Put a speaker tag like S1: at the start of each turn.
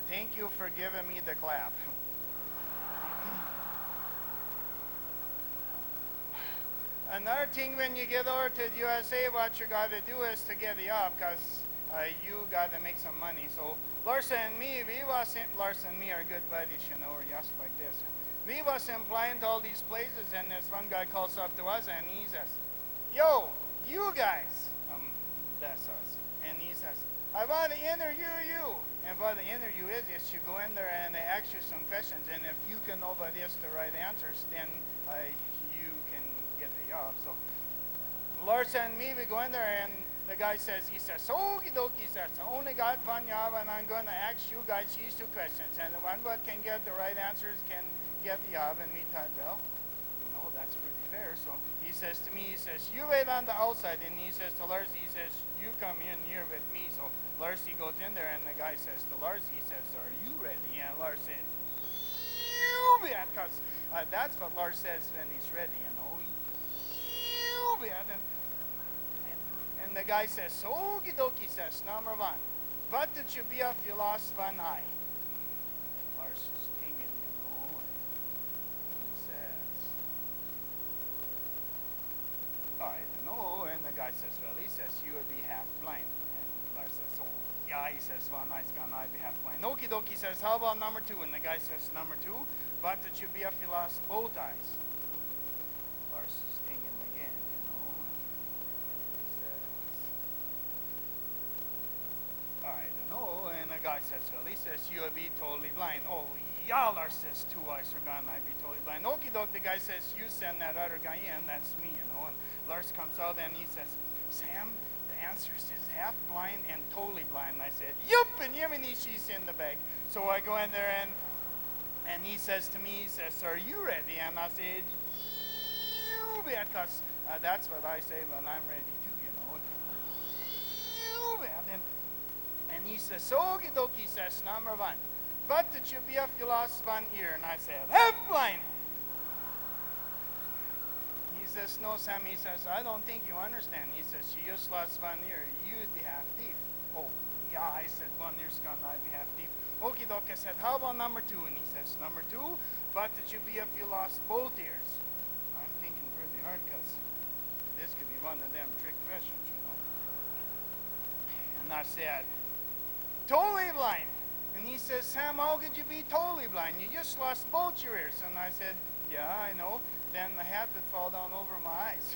S1: thank you for giving me the clap. Another thing when you get over to the USA, what you got to do is to get the job, because you got to make some money. So Larson and me, Larson and me are good buddies, you know, we're just like this. We was applying to all these places, and this one guy calls up to us, and he says, yo, you guys, that's us. And he says, I want to interview you. And what the interview is you go in there and they ask you some questions, and if you can know by this the right answers, then you can get the job. So Lars and me, we go in there, and the guy says, okie dokie, says, I only got one job, and I'm going to ask you guys these two questions, and the one what can get the right answers can get the job. And we thought, well, you know, that's pretty fair. So he says to me, he says, you wait on the outside. And he says to Lars, he says, you come in here with me. So Lars, he goes in there, and the guy says to Lars, he says, are you ready? And Lars says, you bet, because that's what Lars says when he's ready, you know. You bet. And the guy says, okie dokie, says, number one, what did you be if you lost one eye? Lars is thinking, you know, and he says, I don't know. And the guy says, well, he says, you would be half blind. And Lars says, oh, yeah, he says, one eye's gone, I'd be half blind. Okie dokie, says, how about number two? And the guy says, number two, what did you be if you lost both eyes? Lars is thinking again, you know, and he says, I don't know. And the guy says, well, he says, you would be totally blind. Oh, yeah, Lars says, two eyes are gone, I'd be totally blind. Okie doke, the guy says, you send that other guy in, that's me, you know. And Lars comes out and he says, Sam, the answer is half blind and totally blind. And I said, yup, and Yemeni, she's in the bag. So I go in there, and he says to me, he says, are you ready? And I said, you bet, because that's what I say when I'm ready too, you know. You bet. And he says, okie dokie, says, number one, what did you be if you lost one ear? And I said, half blind. He says, no, Sam, he says, I don't think you understand. He says, you just lost one ear, you'd be half deaf. Oh, yeah, I said, one ear's gone, I'd be half deaf. Okie dokie, I said, how about number two? And he says, number two, what did you be if you lost both ears? I'm thinking pretty hard, because this could be one of them trick questions, you know. And I said, totally blind. And he says, Sam, how could you be totally blind? You just lost both your ears. And I said, yeah, I know. Then the hat would fall down over my eyes.